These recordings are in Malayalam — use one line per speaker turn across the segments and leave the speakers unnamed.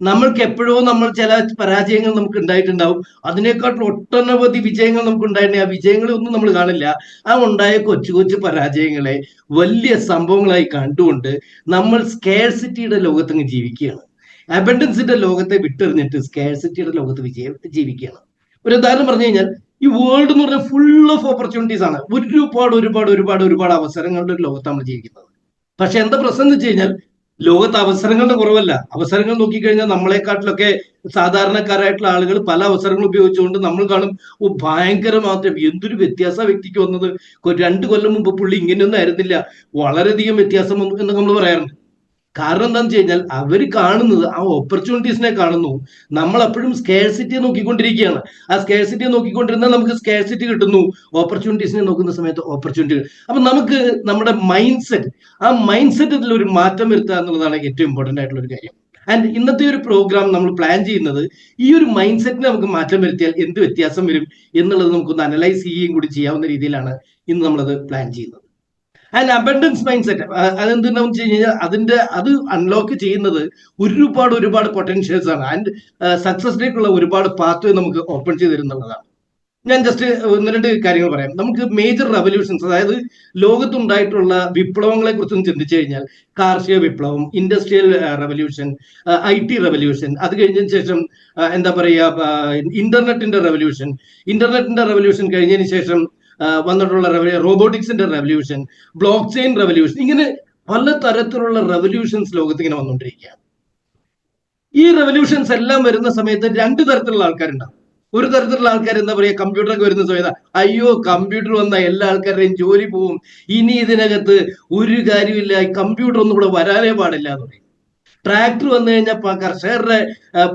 നമ്മൾക്ക് എപ്പോഴോ നമ്മൾ ചില പരാജയങ്ങൾ നമുക്ക് ഉണ്ടായിട്ടുണ്ടാവും. അതിനേക്കാട്ടിൽ ഒട്ടനവധി വിജയങ്ങൾ നമുക്ക് ഉണ്ടായിട്ടുണ്ടെങ്കിൽ ആ വിജയങ്ങളെ ഒന്നും നമ്മൾ കാണില്ല. ആ ഉണ്ടായ കൊച്ചു കൊച്ചു പരാജയങ്ങളെ വലിയ സംഭവങ്ങളായി കണ്ടുകൊണ്ട് നമ്മൾ സ്കേഴ്സിറ്റിയുടെ ലോകത്തങ്ങ് ജീവിക്കുകയാണ്. അബൻഡൻസിന്റെ ലോകത്തെ വിട്ടെറിഞ്ഞിട്ട് സ്കേഴ്സിറ്റിയുടെ ലോകത്ത് ജീവിക്കുകയാണ്. ഒരു ഉദാഹരണം പറഞ്ഞു കഴിഞ്ഞാൽ, ഈ വേൾഡ് എന്ന് പറഞ്ഞാൽ ഫുൾ ഓഫ് ഓപ്പർച്യൂണിറ്റീസ് ആണ്. ഒരുപാട് ഒരുപാട് ഒരുപാട് ഒരുപാട് അവസരങ്ങളുടെ ഒരു ലോകത്താണ് നമ്മൾ ജീവിക്കുന്നത്. പക്ഷെ എന്താ പ്രശ്നം എന്ന് വെച്ച് കഴിഞ്ഞാൽ, ലോകത്ത് അവസരങ്ങളുടെ കുറവല്ല. അവസരങ്ങൾ നോക്കിക്കഴിഞ്ഞാൽ നമ്മളെക്കാട്ടിലൊക്കെ സാധാരണക്കാരായിട്ടുള്ള ആളുകൾ പല അവസരങ്ങൾ ഉപയോഗിച്ചുകൊണ്ട് നമ്മൾ കാണും, ഓ ഭയങ്കര മാറ്റം, എന്തൊരു വ്യത്യാസ വ്യക്തിക്ക് വന്നത്, 2 കൊല്ലം മുമ്പ് പുള്ളി ഇങ്ങനെയൊന്നും ആയിരുന്നില്ല, വളരെയധികം വ്യത്യാസം വന്നു എന്ന് നമ്മൾ പറയാറുണ്ട്. കാരണം എന്താണെന്ന് വെച്ച് കഴിഞ്ഞാൽ അവർ കാണുന്നത് ആ ഓപ്പർച്യൂണിറ്റീസിനെ കാണുന്നു. നമ്മൾ അപ്പോഴും സ്കേഴ്സിറ്റിയെ നോക്കിക്കൊണ്ടിരിക്കുകയാണ്. ആ സ്കേഴ്സിറ്റിയെ നോക്കിക്കൊണ്ടിരുന്നാൽ നമുക്ക് സ്കേഴ്സിറ്റി കിട്ടുന്നു, ഓപ്പർച്യൂണിറ്റീസിനെ നോക്കുന്ന സമയത്ത് ഓപ്പർച്യൂണിറ്റി. അപ്പൊ നമുക്ക് നമ്മുടെ മൈൻഡ് സെറ്റ്, ആ മൈൻഡ് സെറ്റിൽ ഒരു മാറ്റം വരുത്തുക എന്നുള്ളതാണ് ഏറ്റവും ഇമ്പോർട്ടന്റ് ആയിട്ടുള്ള ഒരു കാര്യം. ആൻഡ് ഇന്നത്തെ ഒരു പ്രോഗ്രാം നമ്മൾ പ്ലാൻ ചെയ്യുന്നത് ഈ ഒരു മൈൻഡ് സെറ്റിനെ നമുക്ക് മാറ്റം വരുത്തിയാൽ എന്ത് വ്യത്യാസം വരും എന്നുള്ളത് നമുക്കൊന്ന് അനലൈസ് ചെയ്യുകയും കൂടി ചെയ്യാവുന്ന രീതിയിലാണ് ഇന്ന് നമ്മളത് പ്ലാൻ ചെയ്യുന്നത്. ആൻഡ് അബൻഡൻസ് മൈൻഡ് സെറ്റ് അതെന്താണെന്ന് വെച്ച് കഴിഞ്ഞാൽ അത് അൺലോക്ക് ചെയ്യുന്നത് ഒരുപാട് ഒരുപാട് പൊട്ടൻഷ്യൽസ് ആണ്. ആൻഡ് സക്സസിലേക്കുള്ള ഒരുപാട് പാത്വേ നമുക്ക് ഓപ്പൺ ചെയ്ത് തരുന്നുള്ളതാണ്. ഞാൻ ജസ്റ്റ് 1-2 കാര്യങ്ങൾ പറയാം. നമുക്ക് മേജർ റെവല്യൂഷൻസ്, അതായത് ലോകത്തുണ്ടായിട്ടുള്ള വിപ്ലവങ്ങളെ കുറിച്ചൊന്ന് ചിന്തിച്ചു കഴിഞ്ഞാൽ, കാർഷിക വിപ്ലവം, ഇൻഡസ്ട്രിയൽ റെവല്യൂഷൻ, IT റെവല്യൂഷൻ, അത് കഴിഞ്ഞതിന് ശേഷം എന്താ പറയുക, ഇന്റർനെറ്റിന്റെ റെവല്യൂഷൻ കഴിഞ്ഞതിന് ശേഷം വന്നിട്ടുള്ള റോബോട്ടിക്സിന്റെ റെവല്യൂഷൻ, ബ്ലോക്ക് ചെയിൻ റെവല്യൂഷൻ, ഇങ്ങനെ പല തരത്തിലുള്ള റെവല്യൂഷൻസ് ലോകത്ത് ഇങ്ങനെ വന്നുകൊണ്ടിരിക്കുകയാണ്. ഈ റെവല്യൂഷൻസ് എല്ലാം വരുന്ന സമയത്ത് 2 തരത്തിലുള്ള ആൾക്കാരുണ്ടാവും. ഒരു തരത്തിലുള്ള ആൾക്കാർ എന്താ പറയുക, കമ്പ്യൂട്ടറൊക്കെ വരുന്ന സമയത്ത് അയ്യോ കമ്പ്യൂട്ടർ വന്ന എല്ലാ ആൾക്കാരുടെയും ജോലി പോവും, ഇനി ഇതിനകത്ത് ഒരു കാര്യമില്ല, കമ്പ്യൂട്ടർ ഒന്നും ഇവിടെ വരാനേ പാടില്ല എന്ന് പറയും. ട്രാക്ടർ വന്നു കഴിഞ്ഞാൽ കർഷകരുടെ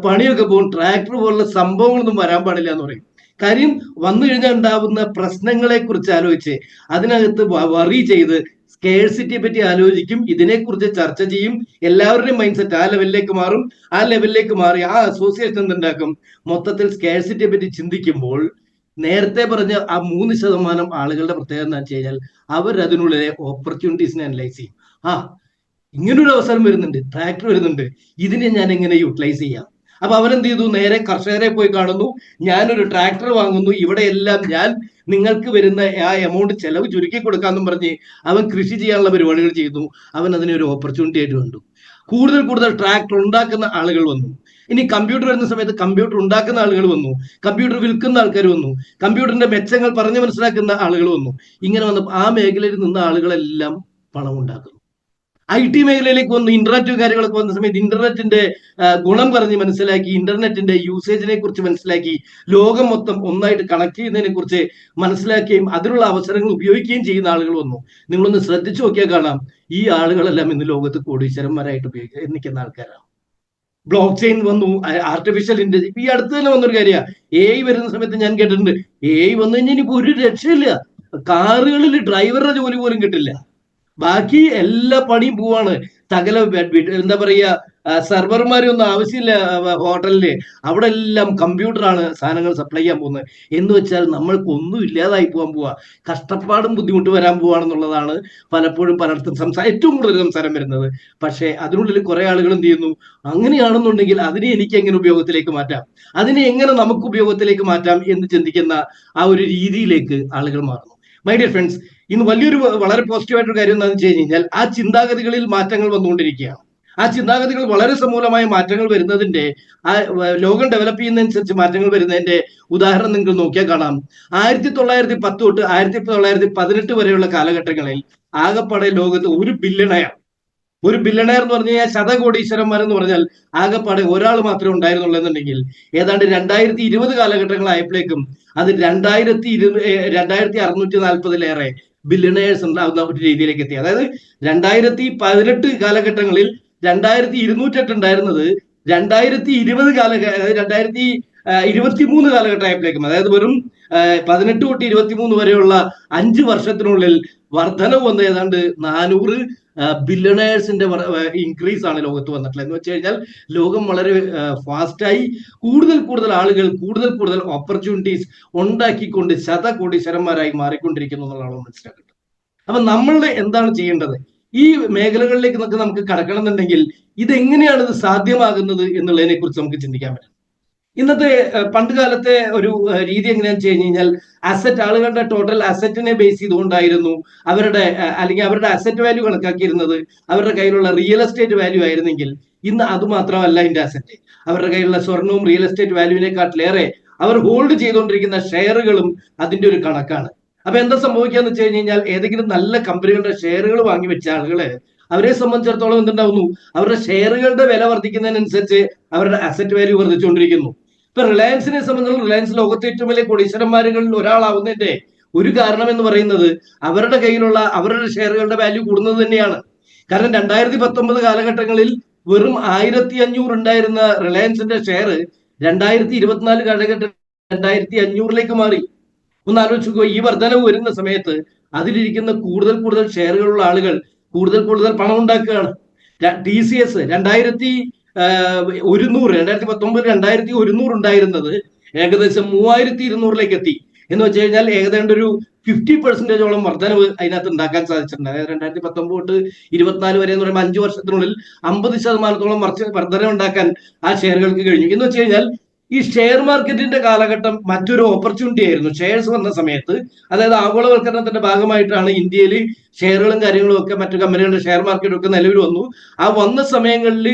പണിയൊക്കെ പോകും, ട്രാക്ടർ പോലുള്ള സംഭവങ്ങളൊന്നും വരാൻ പാടില്ല എന്ന് പറയും. കാര്യം വന്നു കഴിഞ്ഞാൽ ഉണ്ടാവുന്ന പ്രശ്നങ്ങളെ കുറിച്ച് ആലോചിച്ച് അതിനകത്ത് വറി ചെയ്ത് സ്കേഴ്സിറ്റിയെ പറ്റി ആലോചിക്കും, ഇതിനെക്കുറിച്ച് ചർച്ച ചെയ്യും, എല്ലാവരുടെയും മൈൻഡ് സെറ്റ് ആ ലെവലിലേക്ക് മാറും. ആ ലെവലിലേക്ക് മാറി ആ അസോസിയേഷൻ എന്തുണ്ടാക്കും, മൊത്തത്തിൽ സ്കേഴ്സിറ്റിയെ പറ്റി ചിന്തിക്കുമ്പോൾ നേരത്തെ പറഞ്ഞ ആ 3% ആളുകളുടെ പ്രത്യേകത എന്താ വെച്ച് കഴിഞ്ഞാൽ, അവർ അതിനുള്ളിലെ ഓപ്പർച്യൂണിറ്റീസിനെ അനലൈസ് ചെയ്യും. ഇങ്ങനൊരു അവസരം വരുന്നുണ്ട്, ട്രാക്ടർ വരുന്നുണ്ട്, ഇതിനെ ഞാൻ എങ്ങനെ യൂട്ടിലൈസ് ചെയ്യാം. അപ്പൊ അവരെന്ത് ചെയ്തു, നേരെ കർഷകരെ പോയി കാണുന്നു, ഞാനൊരു ട്രാക്ടർ വാങ്ങുന്നു, ഇവിടെ എല്ലാം ഞാൻ നിങ്ങൾക്ക് വരുന്ന ആ എമൗണ്ട് ചെലവ് ചുരുക്കി കൊടുക്കാമെന്നും പറഞ്ഞ് അവൻ കൃഷി ചെയ്യാനുള്ള പരിപാടികൾ ചെയ്തു. അവൻ അതിനെ ഒരു ഓപ്പർച്യൂണിറ്റി ആയിട്ട് കണ്ടു. കൂടുതൽ ട്രാക്ടർ ഉണ്ടാക്കുന്ന ആളുകൾ വന്നു. ഇനി കമ്പ്യൂട്ടർ വരുന്ന സമയത്ത് കമ്പ്യൂട്ടർ ഉണ്ടാക്കുന്ന ആളുകൾ വന്നു, കമ്പ്യൂട്ടർ വിൽക്കുന്ന ആൾക്കാർ വന്നു, കമ്പ്യൂട്ടറിന്റെ മെച്ചങ്ങൾ പറഞ്ഞു മനസ്സിലാക്കുന്ന ആളുകൾ വന്നു. ഇങ്ങനെ വന്നപ്പോൾ ആ മേഖലയിൽ നിന്ന ആളുകളെല്ലാം പണം ഉണ്ടാക്കുന്നു. IT മേഖലയിലേക്ക് വന്നു, ഇന്റർനെറ്റും കാര്യങ്ങളൊക്കെ വന്ന സമയത്ത് ഇന്റർനെറ്റിന്റെ ഗുണം പറഞ്ഞ് മനസ്സിലാക്കി, ഇന്റർനെറ്റിന്റെ യൂസേജിനെ കുറിച്ച് മനസ്സിലാക്കി, ലോകം മൊത്തം ഒന്നായിട്ട് കണക്ട് ചെയ്യുന്നതിനെ കുറിച്ച് മനസ്സിലാക്കുകയും അതിനുള്ള അവസരങ്ങൾ ഉപയോഗിക്കുകയും ചെയ്യുന്ന ആളുകൾ വന്നു. നിങ്ങളൊന്ന് ശ്രദ്ധിച്ചു നോക്കിയാൽ കാണാം, ഈ ആളുകളെല്ലാം ഇന്ന് ലോകത്ത് കോടീശ്വരന്മാരായിട്ട് നിൽക്കുന്ന ആൾക്കാരാണ്. ബ്ലോക്ക് ചെയിൻ വന്നു, ആർട്ടിഫിഷ്യൽ ഇന്റലിജൻസ്, ഈ അടുത്ത് തന്നെ വന്നൊരു കാര്യമാണ്. AI വരുന്ന സമയത്ത് ഞാൻ കേട്ടിട്ടുണ്ട്, AI വന്നു കഴിഞ്ഞാൽ ഇനിയിപ്പോ ഒരു രക്ഷയില്ല, കാറുകളിൽ ഡ്രൈവറുടെ ജോലി പോലും കിട്ടില്ല, ബാക്കി എല്ലാ പണിയും പോവാണ്. സകല എന്താ പറയുക, സെർവർമാരൊന്നും ആവശ്യമില്ല ഹോട്ടലില്, അവിടെ എല്ലാം കമ്പ്യൂട്ടറാണ് സാധനങ്ങൾ സപ്ലൈ ചെയ്യാൻ പോകുന്നത്. എന്ന് വെച്ചാൽ നമ്മൾക്ക് ഒന്നും ഇല്ലാതായി പോകാൻ പോവാ, കഷ്ടപ്പാടും ബുദ്ധിമുട്ട് വരാൻ പോവാണെന്നുള്ളതാണ് പലപ്പോഴും പലർത്തും ഏറ്റവും കൂടുതൽ സംസാരം വരുന്നത്. പക്ഷേ അതിനുള്ളിൽ കുറെ ആളുകൾ എന്ത് ചെയ്യുന്നു, അങ്ങനെയാണെന്നുണ്ടെങ്കിൽ അതിനെ എനിക്ക് എങ്ങനെ ഉപയോഗത്തിലേക്ക് മാറ്റാം, അതിനെ എങ്ങനെ നമുക്ക് ഉപയോഗത്തിലേക്ക് മാറ്റാം എന്ന് ചിന്തിക്കുന്ന ആ ഒരു രീതിയിലേക്ക് ആളുകൾ മാറുന്നു. മൈ ഡിയർ ഫ്രണ്ട്സ്, ഇന്ന് വളരെ പോസിറ്റീവായിട്ടൊരു കാര്യം എന്താണെന്ന് വെച്ച് കഴിഞ്ഞാൽ, ആ ചിന്താഗതികളിൽ മാറ്റങ്ങൾ വന്നുകൊണ്ടിരിക്കുകയാണ്. ആ ചിന്താഗതികൾ വളരെ സമൂലമായ മാറ്റങ്ങൾ വരുന്നതിന്റെ, ആ ലോകം ഡെവലപ്പ് ചെയ്യുന്നതനുസരിച്ച് മാറ്റങ്ങൾ വരുന്നതിന്റെ ഉദാഹരണം നിങ്ങൾ നോക്കിയാൽ കാണാം. 1910 തൊട്ട് 1918 വരെയുള്ള കാലഘട്ടങ്ങളിൽ ആകെപ്പാടെ ലോകത്ത് ഒരു ബില്യണയർ എന്ന് പറഞ്ഞു കഴിഞ്ഞാൽ, ശതകോടീശ്വരന്മാർ എന്ന് പറഞ്ഞാൽ ആകെപ്പാടെ ഒരാൾ മാത്രമേ ഉണ്ടായിരുന്നുള്ളൂ എന്നുണ്ടെങ്കിൽ, ഏതാണ്ട് 2020 കാലഘട്ടങ്ങളായപ്പോഴേക്കും അത് 2640 ബില്യണേഴ്സ് ഉണ്ടാകുന്ന ഒരു രീതിയിലേക്ക് എത്തി. അതായത് 2018 കാലഘട്ടങ്ങളിൽ 2208 ഉണ്ടായിരുന്നത് 2020 2023 കാലഘട്ടം ആയപ്പോഴേക്കും, അതായത് വെറും 18 തൊട്ട് 23 വരെയുള്ള 5 വർഷത്തിനുള്ളിൽ വർധന വന്ന് ഏതാണ്ട് 400 ബില്യണേഴ്സിന്റെ ഇൻക്രീസ് ആണ് ലോകത്ത് വന്നിട്ടുള്ളത്. എന്ന് വെച്ച് കഴിഞ്ഞാൽ ലോകം വളരെ ഫാസ്റ്റായി കൂടുതൽ ആളുകൾ കൂടുതൽ ഓപ്പർച്യൂണിറ്റീസ് ഉണ്ടാക്കിക്കൊണ്ട് ശതകോടീശ്വരന്മാരായി മാറിക്കൊണ്ടിരിക്കുന്നു എന്നുള്ളതാണ് മനസ്സിലാക്കുന്നത്. അപ്പൊ നമ്മൾ എന്താണ് ചെയ്യേണ്ടത്? ഈ മേഖലകളിലേക്ക് നമുക്ക് കടക്കണം എന്നുണ്ടെങ്കിൽ ഇതെങ്ങനെയാണ് ഇത് സാധ്യമാകുന്നത് എന്നുള്ളതിനെ കുറിച്ച് നമുക്ക് ചിന്തിക്കാൻ പറ്റും. ഇന്നത്തെ പണ്ട് കാലത്തെ ഒരു രീതി എങ്ങനെയാണെന്ന് വെച്ച് കഴിഞ്ഞ് കഴിഞ്ഞാൽ ആളുകളുടെ ടോട്ടൽ അസറ്റിനെ ബേസ് ചെയ്തുകൊണ്ടായിരുന്നു അവരുടെ അല്ലെങ്കിൽ അവരുടെ അസറ്റ് വാല്യൂ കണക്കാക്കിയിരുന്നത് അവരുടെ കയ്യിലുള്ള റിയൽ എസ്റ്റേറ്റ് വാല്യൂ ആയിരുന്നെങ്കിൽ ഇന്ന് അത് മാത്രമല്ല ഇതിന്റെ അസറ്റ്. അവരുടെ കയ്യിലുള്ള സ്വർണവും റിയൽ എസ്റ്റേറ്റ് വാല്യൂവിനെക്കാട്ടിലേറെ അവർ ഹോൾഡ് ചെയ്തുകൊണ്ടിരിക്കുന്ന ഷെയറുകളും അതിന്റെ ഒരു കണക്കാണ്. അപ്പൊ എന്താ സംഭവിക്കാന്ന് വെച്ച് കഴിഞ്ഞ് കഴിഞ്ഞാൽ ഏതെങ്കിലും നല്ല കമ്പനികളുടെ ഷെയറുകൾ വാങ്ങി വെച്ച ആളുകള് അവരെ സംബന്ധിച്ചിടത്തോളം എന്തുണ്ടാവുന്നു, അവരുടെ ഷെയറുകളുടെ വില വർദ്ധിക്കുന്നതിനനുസരിച്ച് അവരുടെ അസറ്റ് വാല്യൂ വർദ്ധിച്ചുകൊണ്ടിരിക്കുന്നു. ഇപ്പൊ റിലയൻസിനെ സംബന്ധിച്ചുള്ള റിലയൻസ് ലോകത്തെ ഏറ്റവും വലിയ കോടീശ്വരന്മാരുകളിൽ ഒരാളാവുന്നതിന്റെ ഒരു കാരണം എന്ന് പറയുന്നത് അവരുടെ കയ്യിലുള്ള അവരുടെ ഷെയറുകളുടെ വാല്യൂ കൂടുന്നത് തന്നെയാണ്. കാരണം 2019 കാലഘട്ടങ്ങളിൽ വെറും 1500 ഉണ്ടായിരുന്ന റിലയൻസിന്റെ ഷെയർ 2024 കാലഘട്ടം 2500 മാറി. ഒന്ന് ആലോചിക്കുക, ഈ വർധനവ് വരുന്ന സമയത്ത് അതിലിരിക്കുന്ന കൂടുതൽ കൂടുതൽ ഷെയറുകളുള്ള ആളുകൾ കൂടുതൽ കൂടുതൽ പണം ഉണ്ടാക്കുകയാണ്. TCS 2019 2100 ഉണ്ടായിരുന്നത് ഏകദേശം 3200 എത്തി എന്ന് വെച്ച് കഴിഞ്ഞാൽ ഏകദേശം ഒരു 50% വർധനവ് അതിനകത്ത് ഉണ്ടാക്കാൻ സാധിച്ചിട്ടുണ്ട്. അതായത് 2019 തൊട്ട് 24 വരെ എന്ന് പറയുമ്പോൾ 5 വർഷത്തിനുള്ളിൽ 50% വർധനവ് ഉണ്ടാക്കാൻ ആ ഷെയറുകൾക്ക് കഴിഞ്ഞു. എന്ന് വെച്ച് കഴിഞ്ഞാൽ ഈ ഷെയർ മാർക്കറ്റിന്റെ കാലഘട്ടം മറ്റൊരു ഓപ്പർച്യൂണിറ്റി ആയിരുന്നു. ഷെയർസ് വന്ന സമയത്ത്, അതായത് ആഗോളവൽക്കരണത്തിന്റെ ഭാഗമായിട്ടാണ് ഇന്ത്യയിൽ ഷെയറുകളും കാര്യങ്ങളും ഒക്കെ മറ്റു കമ്പനികളുടെ ഷെയർ മാർക്കറ്റും ഒക്കെ നിലവിൽ വന്നു. ആ വന്ന സമയങ്ങളിൽ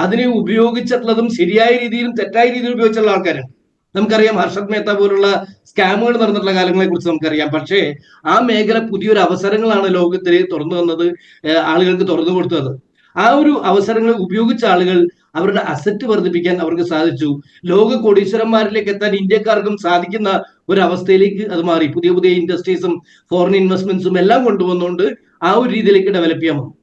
അതിനെ ഉപയോഗിച്ചിട്ടുള്ളതും ശരിയായ രീതിയിലും തെറ്റായ രീതിയിലും ഉപയോഗിച്ചുള്ള ആൾക്കാരാണ്. നമുക്കറിയാം ഹർഷദ് മേത്ത പോലുള്ള സ്കാമുകൾ നടന്നിട്ടുള്ള കാലങ്ങളെ കുറിച്ച് നമുക്കറിയാം. പക്ഷേ ആ മേഖല പുതിയൊരു അവസരങ്ങളാണ് ലോകത്തിൽ തുറന്നു വന്നത്, ആളുകൾക്ക് തുറന്നു കൊടുത്തത്. ആ ഒരു അവസരങ്ങൾ ഉപയോഗിച്ച ആളുകൾ അവരുടെ അസറ്റ് വർദ്ധിപ്പിക്കാൻ അവർക്ക് സാധിച്ചു. ലോക കോടീശ്വരന്മാരിലേക്ക് എത്താൻ ഇന്ത്യക്കാർക്കും സാധിക്കുന്ന ഒരു അവസ്ഥയിലേക്ക് അത് മാറി. പുതിയ പുതിയ ഇൻഡസ്ട്രീസും ഫോറിൻ ഇൻവെസ്റ്റ്മെന്റ്സും എല്ലാം കൊണ്ടുവന്നുകൊണ്ട് ആ ഒരു രീതിയിലേക്ക് ഡെവലപ്പ് ചെയ്യാൻ പോകും.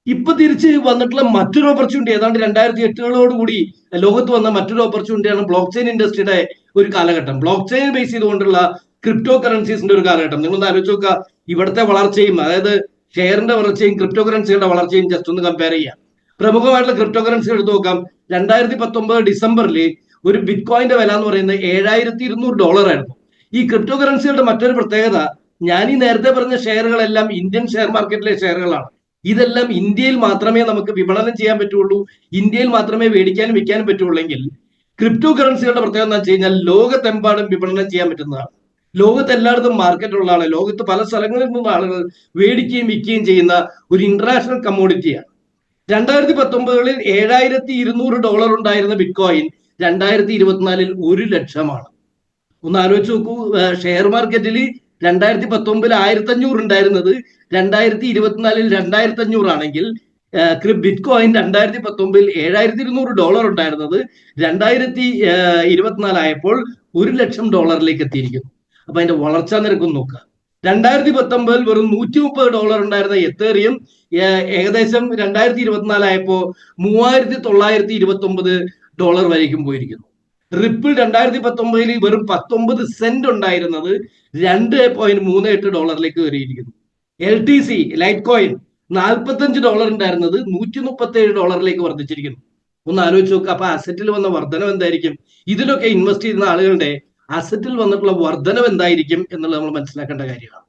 ഇപ്പൊ തിരിച്ച് വന്നിട്ടുള്ള മറ്റൊരു ഓപ്പർച്യൂണിറ്റി ഏതാണ്ട് 2008 ലോകത്ത് വന്ന മറ്റൊരു ഓപ്പർച്യൂണിറ്റിയാണ് ബ്ലോക്ക് ചെയിൻ ഇൻഡസ്ട്രിയുടെ ഒരു കാലഘട്ടം. ബ്ലോക്ക് ചെയിൻ ബേസ് ചെയ്തുകൊണ്ടുള്ള ക്രിപ്റ്റോ കറൻസീസിന്റെ ഒരു കാലഘട്ടം. നിങ്ങളൊന്ന് ആലോചിച്ച് നോക്കുക, ഇവിടുത്തെ വളർച്ചയും അതായത് ഷെയറിന്റെ വളർച്ചയും ക്രിപ്റ്റോ കറൻസികളുടെ വളർച്ചയും ജസ്റ്റ് ഒന്ന് കമ്പയർ ചെയ്യാം. പ്രമുഖമായിട്ടുള്ള ക്രിപ്റ്റോ കറൻസി എടുത്ത് നോക്കാം. 2019 ഡിസംബറിൽ ഒരു ബിറ്റ് കോയിന്റെ വില എന്ന് പറയുന്നത് $7200 ആയിരുന്നു. ഈ ക്രിപ്റ്റോ കറൻസികളുടെ മറ്റൊരു പ്രത്യേകത, ഞാൻ ഈ നേരത്തെ പറഞ്ഞ ഷെയറുകളെല്ലാം ഇന്ത്യൻ ഷെയർ മാർക്കറ്റിലെ ഷെയറുകളാണ്. ഇതെല്ലാം ഇന്ത്യയിൽ മാത്രമേ നമുക്ക് വിപണനം ചെയ്യാൻ പറ്റുള്ളൂ, ഇന്ത്യയിൽ മാത്രമേ മേടിക്കാനും വിൽക്കാനും പറ്റുള്ളെങ്കിൽ ക്രിപ്റ്റോ കറൻസികളുടെ പ്രത്യേകത എന്ന് വെച്ച് കഴിഞ്ഞാൽ ലോകത്തെമ്പാടും വിപണനം ചെയ്യാൻ പറ്റുന്നതാണ്. ലോകത്ത് എല്ലായിടത്തും മാർക്കറ്റ് ഉള്ളതാണ്. ലോകത്ത് പല സ്ഥലങ്ങളിൽ നിന്നും ആളുകൾ മേടിക്കുകയും വിൽക്കുകയും ചെയ്യുന്ന ഒരു ഇന്റർനാഷണൽ കമ്മോഡിറ്റിയാണ്. 2019 $7200 ഉണ്ടായിരുന്ന ബിറ്റ് കോയിൻ 2024 1 ലക്ഷമാണ്. ഒന്ന് ആലോചിച്ച് നോക്കൂ, ഷെയർ മാർക്കറ്റിൽ 2019 1500 ഉണ്ടായിരുന്നത് 2024 2500 ആണെങ്കിൽ ബിറ്റ് കോയിൻ 2019 $7200 ഉണ്ടായിരുന്നത് 2024 ആയപ്പോൾ $1 ലക്ഷം എത്തിയിരിക്കുന്നു. അപ്പൊ അതിന്റെ വളർച്ചാ നിരക്ക് നോക്കുക. 2019 വെറും $130 ഉണ്ടായിരുന്ന എത്തേറിയം ഏകദേശം 2024 ആയപ്പോ $3929 വരേക്കും പോയിരിക്കുന്നു. റിപ്പിൾ 2019 വെറും 19 സെന്റ് ഉണ്ടായിരുന്നത് $2.38 കയറിയിരിക്കുന്നു. LTC ലൈറ്റ് കോയിൻ $45 ഉണ്ടായിരുന്നത് $137 വർദ്ധിച്ചിരിക്കുന്നു. ഒന്ന് ആലോചിച്ച് നോക്കുക. അപ്പൊ അസറ്റിൽ വന്ന വർധനം എന്തായിരിക്കും? ഇതിലൊക്കെ ഇൻവെസ്റ്റ് ചെയ്യുന്ന ആളുകളുടെ അസറ്റിൽ വന്നിട്ടുള്ള വർധനം എന്തായിരിക്കും എന്നുള്ളത് നമ്മൾ മനസ്സിലാക്കേണ്ട കാര്യമാണ്.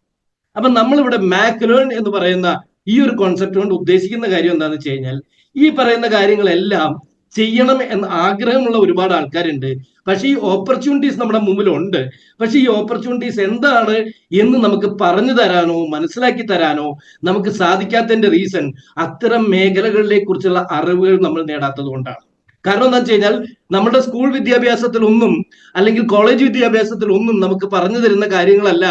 അപ്പൊ നമ്മളിവിടെ മാക്ലേൺ എന്ന് പറയുന്ന ഈ ഒരു കോൺസെപ്റ്റ് കൊണ്ട് ഉദ്ദേശിക്കുന്ന കാര്യം എന്താണെന്ന് വെച്ച് കഴിഞ്ഞാൽ, ഈ പറയുന്ന കാര്യങ്ങളെല്ലാം ചെയ്യണം എന്ന ആഗ്രഹമുള്ള ഒരുപാട് ആൾക്കാരുണ്ട്. പക്ഷെ ഈ ഓപ്പർച്യൂണിറ്റീസ് നമ്മുടെ മുമ്പിലുണ്ട്. പക്ഷെ ഈ ഓപ്പർച്യൂണിറ്റീസ് എന്താണ് എന്ന് നമുക്ക് പറഞ്ഞു തരാനോ മനസ്സിലാക്കി തരാനോ നമുക്ക് സാധിക്കാത്തതിന്റെ റീസൺ അത്തരം മേഖലകളെ കുറിച്ചുള്ള അറിവുകൾ നമ്മൾ നേടാത്തത് കൊണ്ടാണ്. കാരണം എന്താ വെച്ച് കഴിഞ്ഞാൽ നമ്മുടെ സ്കൂൾ വിദ്യാഭ്യാസത്തിലൊന്നും അല്ലെങ്കിൽ കോളേജ് വിദ്യാഭ്യാസത്തിലൊന്നും നമുക്ക് പറഞ്ഞു തരുന്ന കാര്യങ്ങളല്ല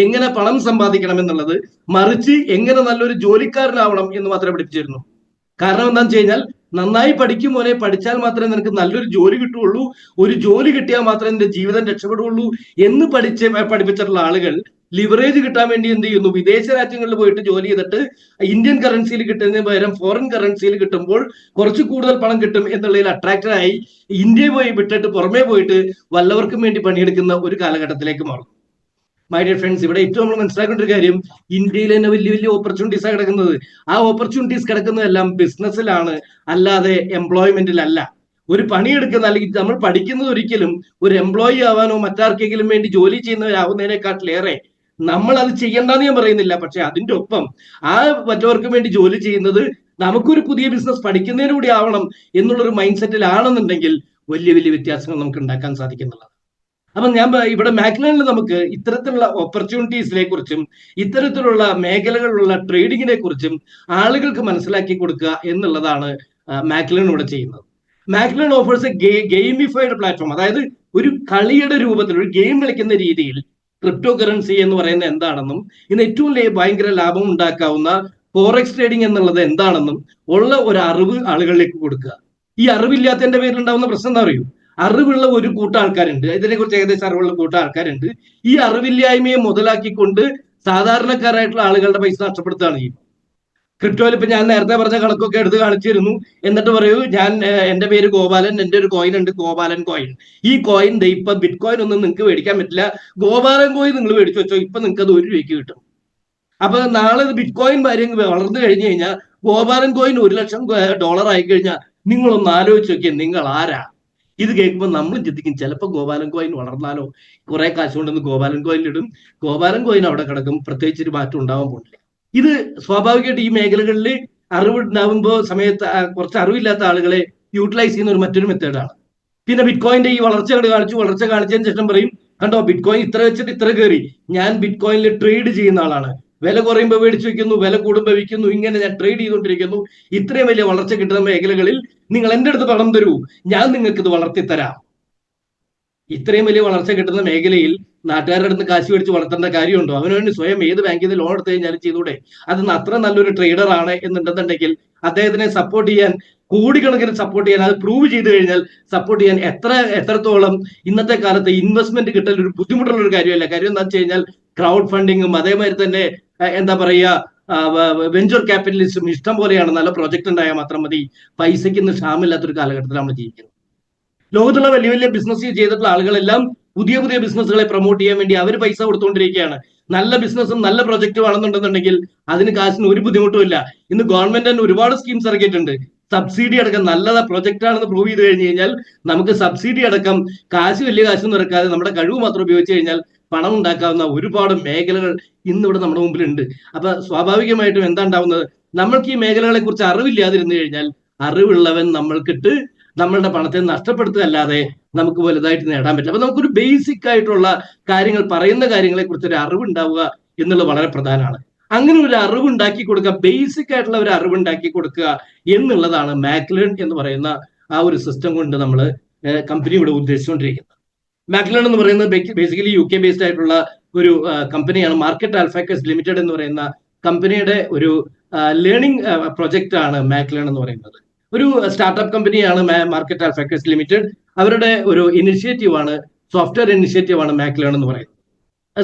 എങ്ങനെ പണം സമ്പാദിക്കണം എന്നുള്ളത്, മറിച്ച് എങ്ങനെ നല്ലൊരു ജോലിക്കാരനാവണം എന്ന് മാത്രമേ പഠിപ്പിച്ചിരുന്നു. കാരണം എന്താണെന്ന് വെച്ച് കഴിഞ്ഞാൽ നന്നായി പഠിക്കും മോനെ, പഠിച്ചാൽ മാത്രമേ നിനക്ക് നല്ലൊരു ജോലി കിട്ടുകയുള്ളൂ, ഒരു ജോലി കിട്ടിയാൽ മാത്രമേ നിന്റെ ജീവിതം രക്ഷപ്പെടുകയുള്ളൂ എന്ന് പഠിപ്പിച്ചിട്ടുള്ള ആളുകൾ ലിവറേജ് കിട്ടാൻ വേണ്ടി എന്ത് ചെയ്യുന്നു? വിദേശ രാജ്യങ്ങളിൽ പോയിട്ട് ജോലി ചെയ്തിട്ട് ഇന്ത്യൻ കറൻസിയിൽ കിട്ടുന്നതിന് പകരം ഫോറിൻ കറൻസിയിൽ കിട്ടുമ്പോൾ കുറച്ച് കൂടുതൽ പണം കിട്ടും എന്നുള്ളതിൽ അട്രാക്റ്റഡായി ഇന്ത്യയെ പോയി വിട്ടിട്ട് പുറമേ പോയിട്ട് വല്ലവർക്കും വേണ്ടി പണിയെടുക്കുന്ന ഒരു കാലഘട്ടത്തിലേക്ക് മാറും. മൈ ഡിയർ ഫ്രണ്ട്സ്, ഇവിടെ ഏറ്റവും നമ്മൾ മനസ്സിലാക്കേണ്ട ഒരു കാര്യം, ഇന്ത്യയിൽ തന്നെ വലിയ വലിയ ഓപ്പർച്യൂണിറ്റീസാണ് കിടക്കുന്നത്. ആ ഓപ്പർച്യൂണിറ്റീസ് കിടക്കുന്നതെല്ലാം ബിസിനസ്സിലാണ്, അല്ലാതെ എംപ്ലോയ്മെന്റിലല്ല. ഒരു പണിയെടുക്കുന്ന അല്ലെങ്കിൽ നമ്മൾ പഠിക്കുന്നത് ഒരിക്കലും ഒരു എംപ്ലോയി ആവാനോ മറ്റാർക്കെങ്കിലും വേണ്ടി ജോലി ചെയ്യുന്നവരാകുന്നതിനെക്കാട്ടിലേറെ നമ്മൾ അത് ചെയ്യണ്ടെന്ന് ഞാൻ പറയുന്നില്ല. പക്ഷെ അതിന്റെ ഒപ്പം ആ മറ്റവർക്കും വേണ്ടി ജോലി ചെയ്യുന്നത് നമുക്കൊരു പുതിയ ബിസിനസ് പഠിക്കുന്നതിലൂടെ ആവണം എന്നുള്ളൊരു മൈൻഡ് സെറ്റിലാണെന്നുണ്ടെങ്കിൽ വലിയ വലിയ വ്യത്യാസങ്ങൾ നമുക്ക് ഉണ്ടാക്കാൻ സാധിക്കുന്നുള്ളത്. അപ്പൊ ഞാൻ ഇവിടെ മാക്ലനിൽ നമുക്ക് ഇത്തരത്തിലുള്ള ഓപ്പർച്യൂണിറ്റീസിനെ കുറിച്ചും ഇത്തരത്തിലുള്ള മേഖലകളിലുള്ള ട്രേഡിങ്ങിനെ കുറിച്ചും ആളുകൾക്ക് മനസ്സിലാക്കി കൊടുക്കുക എന്നുള്ളതാണ് മാക്ലൻ ഇവിടെ ചെയ്യുന്നത്. മാക്ലൻ ഓഫേഴ്സ് എ ഗെയിമിഫൈഡ് പ്ലാറ്റ്ഫോം, അതായത് ഒരു കളിയുടെ രൂപത്തിൽ ഒരു ഗെയിം കളിക്കുന്ന രീതിയിൽ ക്രിപ്റ്റോ കറൻസി എന്ന് പറയുന്നത് എന്താണെന്നും ഇന്ന് ഏറ്റവും ഭയങ്കര ലാഭം ഉണ്ടാക്കാവുന്ന ഫോറക്സ് ട്രേഡിംഗ് എന്നുള്ളത് എന്താണെന്നും ഉള്ള ഒരു അറിവ് ആളുകളിലേക്ക് കൊടുക്കുക. ഈ അറിവില്ലാത്തതിന്റെ പേരിൽ ഉണ്ടാവുന്ന പ്രശ്നം എന്താ അറിയൂ? അറിവുള്ള ഒരു കൂട്ടം ആൾക്കാരുണ്ട്, ഇതിനെക്കുറിച്ച് ഏകദേശം അറിവുള്ള കൂട്ടം ആൾക്കാരുണ്ട്. ഈ അറിവില്ലായ്മയെ മുതലാക്കിക്കൊണ്ട് സാധാരണക്കാരായിട്ടുള്ള ആളുകളുടെ പൈസ നഷ്ടപ്പെടുത്തുകയാണ് ചെയ്യുന്നത്. ക്രിപ്റ്റോയിൽ ഇപ്പൊ ഞാൻ നേരത്തെ പറഞ്ഞ കണക്കൊക്കെ എടുത്ത് കാണിച്ചിരുന്നു. എന്നിട്ട് പറയൂ, എന്റെ പേര് ഗോപാലൻ, എന്റെ ഒരു കോയിൻ ഉണ്ട്, ഗോപാലൻ കോയിൻ. ഈ കോയിൻ ഇപ്പൊ ബിറ്റ് കോയിൻ ഒന്നും നിങ്ങൾക്ക് മേടിക്കാൻ പറ്റില്ല, ഗോപാലൻ കോയിൻ നിങ്ങൾ മേടിച്ചു വെച്ചോ, ഇപ്പൊ നിങ്ങൾക്ക് അത് 1 രൂപയ്ക്ക് കിട്ടും. അപ്പൊ നാളെ ബിറ്റ് കോയിൻ വളർന്നു കഴിഞ്ഞു കഴിഞ്ഞാൽ ഗോപാലൻ കോയിൻ $1,00,000 ആയി കഴിഞ്ഞാൽ നിങ്ങളൊന്ന് ആലോചിച്ച് നോക്കിയാൽ നിങ്ങൾ ആരാ? ഇത് കേൾക്കുമ്പോൾ നമ്മൾ ചിന്തിക്കും, ചിലപ്പോൾ ഗോപാലൻ കോയിൻ വളർന്നാലോ, കുറെ കാശ് കൊണ്ടൊന്ന് ഗോപാലൻ കോയിനിലിടും, ഗോപാലൻ കോയിൻ അവിടെ കിടക്കും, പ്രത്യേകിച്ച് ഒരു മാറ്റം ഉണ്ടാവാൻ പോകില്ല. ഇത് സ്വാഭാവികമായിട്ട് ഈ മേഖലകളിൽ അറിവുണ്ടാവുമ്പോൾ സമയത്ത് കുറച്ച് അറിവില്ലാത്ത ആളുകളെ യൂട്ടിലൈസ് ചെയ്യുന്ന മറ്റൊരു മെത്തേഡാണ്. പിന്നെ ബിറ്റ് കോയിന്റെ ഈ വളർച്ച കാണിച്ചതിന് ശേഷം പറയും, കണ്ടോ ബിറ്റ് കോയിൻ ഇത്ര വെച്ചിട്ട് ഇത്ര കയറി, ഞാൻ ബിറ്റ് കോയിനിൽ ട്രേഡ് ചെയ്യുന്ന ആളാണ്, വില കുറയുമ്പോൾ മേടിച്ചു വെക്കുന്നു, വില കൂടുമ്പോൾ വിൽക്കുന്നു, ഇങ്ങനെ ഞാൻ ട്രേഡ് ചെയ്തുകൊണ്ടിരിക്കുന്നു. ഇത്രയും വലിയ വളർച്ച കിട്ടുന്ന മേഖലകളിൽ നിങ്ങൾ എൻ്റെ അടുത്ത് പണം തരൂ, ഞാൻ നിങ്ങൾക്ക് ഇത് വളർത്തിത്തരാം. ഇത്രയും വലിയ വളർച്ച കിട്ടുന്ന മേഖലയിൽ നാട്ടുകാരുടെ അടുത്ത് കാശ് മേടിച്ച് വളർത്തേണ്ട കാര്യമുണ്ടോ? അവന് വേണ്ടി സ്വയം ഏത് ബാങ്കിൽ നിന്ന് ലോൺ എടുത്തു കഴിഞ്ഞാലും ചെയ്തൂടെ? അതൊന്ന് അത്ര നല്ലൊരു ട്രേഡർ ആണ് എന്നുണ്ടെന്നുണ്ടെങ്കിൽ അദ്ദേഹത്തിനെ സപ്പോർട്ട് ചെയ്യാൻ, കോടിക്കണക്കിന് സപ്പോർട്ട് ചെയ്യാൻ, അത് പ്രൂവ് ചെയ്ത് കഴിഞ്ഞാൽ സപ്പോർട്ട് ചെയ്യാൻ എത്രത്തോളം ഇന്നത്തെ കാലത്ത് ഇൻവെസ്റ്റ്മെന്റ് കിട്ടൽ ഒരു ബുദ്ധിമുട്ടുള്ള ഒരു കാര്യമല്ല. കാര്യം എന്താ വെച്ച് കഴിഞ്ഞാൽ ക്രൗഡ് ഫണ്ടിങ്ങും അതേമാതിരി തന്നെ എന്താ പറയുക, വെഞ്ചർ ക്യാപിറ്റലിസ്റ്റും ഇഷ്ടം പോലെയാണ്. നല്ല പ്രൊജക്ട് ഉണ്ടായാൽ മാത്രം മതി. പൈസയ്ക്ക് ഇന്ന് ക്ഷാമില്ലാത്തൊരു കാലഘട്ടത്തിൽ നമ്മൾ ജീവിക്കുന്നത്. ലോകത്തുള്ള വലിയ വലിയ ബിസിനസ് ചെയ്തിട്ടുള്ള ആളുകളെല്ലാം പുതിയ പുതിയ ബിസിനസ്സുകളെ പ്രൊമോട്ട് ചെയ്യാൻ വേണ്ടി അവർ പൈസ കൊടുത്തുകൊണ്ടിരിക്കുകയാണ്. നല്ല ബിസിനസ്സും നല്ല പ്രൊജക്റ്റും ആണെന്നുണ്ടെന്നുണ്ടെങ്കിൽ അതിന് കാശിന് ഒരു ബുദ്ധിമുട്ടുമില്ല. ഇന്ന് ഗവൺമെന്റ് തന്നെ ഒരുപാട് സ്കീംസ് ഇറക്കിയിട്ടുണ്ട്. സബ്സിഡി അടക്കം നല്ലതാ പ്രൊജക്റ്റ് ആണെന്ന് പ്രൂവ് ചെയ്ത് കഴിഞ്ഞ് കഴിഞ്ഞാൽ നമുക്ക് സബ്സിഡി അടക്കം വലിയ കാശൊന്നും ഇറക്കാതെ നമ്മുടെ കഴിവ് മാത്രം ഉപയോഗിച്ച് കഴിഞ്ഞാൽ പണം ഉണ്ടാക്കാവുന്ന ഒരുപാട് മേഖലകൾ ഇന്നിവിടെ നമ്മുടെ മുമ്പിലുണ്ട്. അപ്പൊ സ്വാഭാവികമായിട്ടും എന്താ ഉണ്ടാവുന്നത്? നമ്മൾക്ക് ഈ മേഖലകളെ കുറിച്ച് അറിവില്ലാതിരുന്നു കഴിഞ്ഞാൽ അറിവുള്ളവൻ നമ്മൾക്കിട്ട് നമ്മളുടെ പണത്തെ നഷ്ടപ്പെടുത്തുകയല്ലാതെ നമുക്ക് വലുതായിട്ട് നേടാൻ പറ്റില്ല. അപ്പൊ നമുക്കൊരു ബേസിക് ആയിട്ടുള്ള കാര്യങ്ങൾ, പറയുന്ന കാര്യങ്ങളെ കുറിച്ച് ഒരു അറിവുണ്ടാവുക എന്നുള്ളത് വളരെ പ്രധാനമാണ്. അങ്ങനെ ഒരു അറിവുണ്ടാക്കി കൊടുക്കുക, ബേസിക് ആയിട്ടുള്ള ഒരു അറിവുണ്ടാക്കി കൊടുക്കുക എന്നുള്ളതാണ് മാക്ലൻ എന്ന് പറയുന്ന ആ ഒരു സിസ്റ്റം കൊണ്ട് നമ്മൾ കമ്പനി ഇവിടെ ഉദ്ദേശിച്ചുകൊണ്ടിരിക്കുന്നത്. മാക്ലൻ എന്ന് പറയുന്നത് ബേസിക്കലി UK ബേസ്ഡ് ആയിട്ടുള്ള ഒരു കമ്പനിയാണ്. മാർക്കറ്റ് ആൽഫാക്കസ് ലിമിറ്റഡ് എന്ന് പറയുന്ന കമ്പനിയുടെ ഒരു ലേണിംഗ് പ്രൊജക്റ്റ് ആണ് മാക്ലൻ എന്ന് പറയുന്നത്. ഒരു സ്റ്റാർട്ടപ്പ് കമ്പനിയാണ് മാർക്കറ്റ് ആൽഫാക്കസ് ലിമിറ്റഡ്. അവരുടെ ഒരു ഇനിഷ്യേറ്റീവാണ്, സോഫ്റ്റ്വെയർ ഇനിഷ്യേറ്റീവാണ് മാക്ലൻ എന്ന് പറയുന്നത്.